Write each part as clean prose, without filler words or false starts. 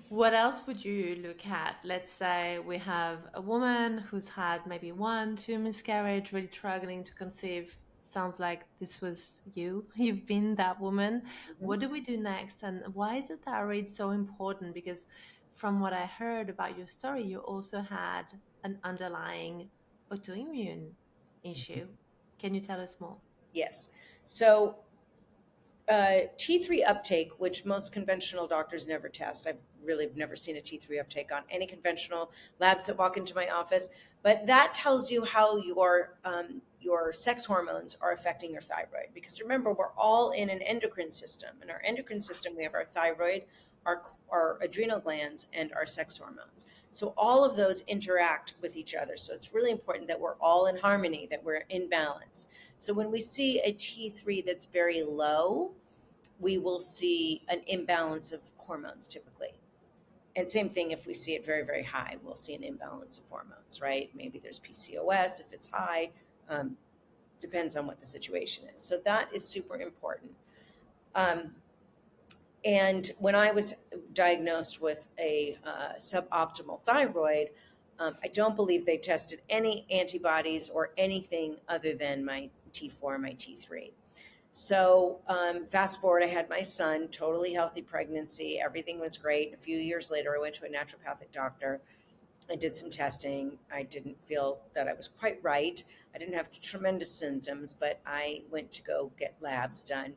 What else would you look at? Let's say we have a woman who's had maybe one, two miscarriage, really struggling to conceive. Sounds like this was you. You've been that woman. What Mhm. do we do next? And why is the thyroid so important? Because from what I heard about your story, you also had an underlying autoimmune issue. Can you tell us more? Yes. So T3 uptake, which most conventional doctors never test. I've really never seen a T3 uptake on any conventional labs that walk into my office, but that tells you how your sex hormones are affecting your thyroid. Because remember, we're all in an endocrine system. In our endocrine system, we have our thyroid, our adrenal glands, and our sex hormones. So all of those interact with each other. So it's really important that we're all in harmony, that we're in balance. So when we see a T3 that's very low, we will see an imbalance of hormones typically. And same thing if we see it very, very high, we'll see an imbalance of hormones, right? Maybe there's PCOS if it's high, um, depends on what the situation is. So that is super important. Um, and when I was diagnosed with a suboptimal thyroid, I don't believe they tested any antibodies or anything other than my T4, my T3. So, fast forward, I had my son, totally healthy pregnancy. Everything was great. A few years later, I went to a naturopathic doctor. I did some testing. I didn't feel that I was quite right. I didn't have tremendous symptoms, but I went to go get labs done,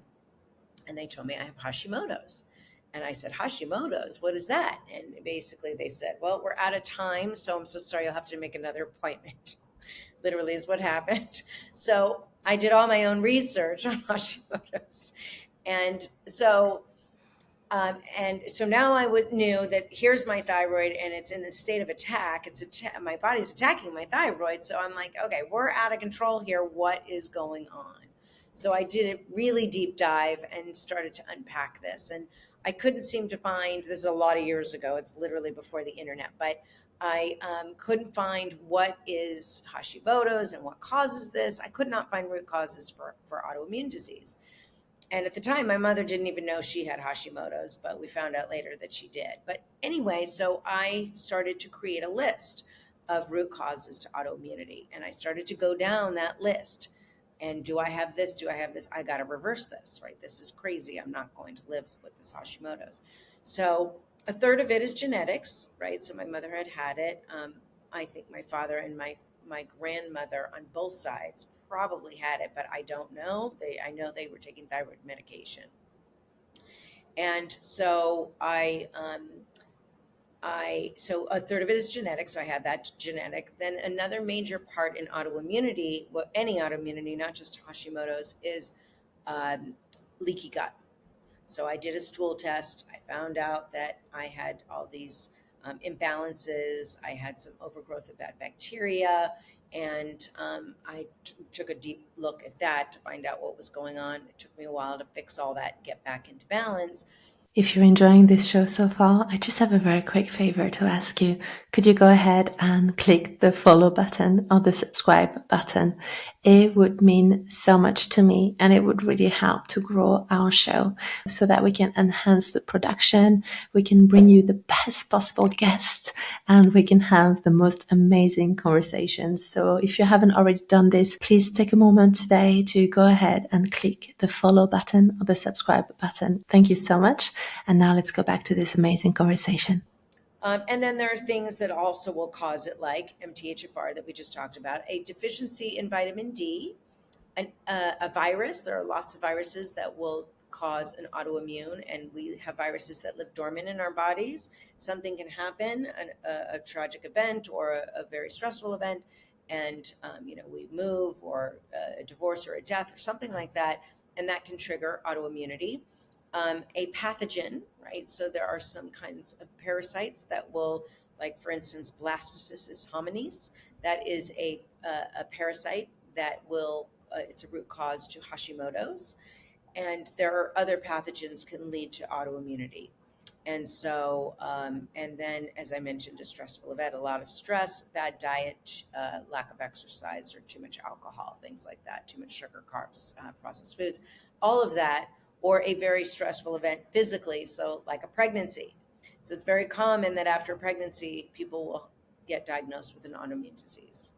and they told me I have Hashimoto's. And I said, Hashimoto's, what is that? And basically, they said, well, we're out of time, so I'm so sorry, you'll have to make another appointment. Literally, is what happened. So I did all my own research on Hashimoto's. And so now I would knew that here's my thyroid and it's in the state of attack. My body's attacking my thyroid. So I'm like, okay, we're out of control here. What is going on? So I did a really deep dive and started to unpack this. And I couldn't seem to find, this is a lot of years ago, it's literally before the internet, but I couldn't find what is Hashimoto's and what causes this. I could not find root causes for autoimmune disease. And at the time, my mother didn't even know she had Hashimoto's, but we found out later that she did. But anyway, so I started to create a list of root causes to autoimmunity. And I started to go down that list. And do I have this? Do I have this? I got to reverse this, right? This is crazy. I'm not going to live with this Hashimoto's. So a third of it is genetics, right? So my mother had it. I think my father and my grandmother on both sides probably had it, but I don't know. I know they were taking thyroid medication, and so so a third of it is genetic. So I had that genetic. Then another major part in autoimmunity, well, any autoimmunity, not just Hashimoto's, is um, leaky gut. So I did a stool test. I found out that I had all these imbalances. I had some overgrowth of bad bacteria. And I took a deep look at that to find out what was going on. It took me a while to fix all that, get back into balance. If you're enjoying this show so far, I just have a very quick favor to ask you. Could you go ahead and click the follow button or the subscribe button? It would mean so much to me and it would really help to grow our show so that we can enhance the production, we can bring you the best possible guests, and we can have the most amazing conversations. So if you haven't already done this, please take a moment today to go ahead and click the follow button or the subscribe button. Thank you so much. And now let's go back to this amazing conversation. And then there are things that also will cause it, like MTHFR that we just talked about, a deficiency in vitamin D, a virus. There are lots of viruses that will cause an autoimmune, and we have viruses that live dormant in our bodies. Something can happen, a tragic event or a very stressful event, and we move or a divorce or a death or something like that, and that can trigger autoimmunity. A pathogen, right? So there are some kinds of parasites that will, like for instance, Blastocystis hominis. That is a parasite that will it's a root cause to Hashimoto's, and there are other pathogens can lead to autoimmunity. And so, and then, as I mentioned, a stressful event, a lot of stress, bad diet, lack of exercise, or too much alcohol, things like that, too much sugar, carbs, processed foods, all of that, or a very stressful event physically, so like a pregnancy. So it's very common that after pregnancy, people will get diagnosed with an autoimmune disease.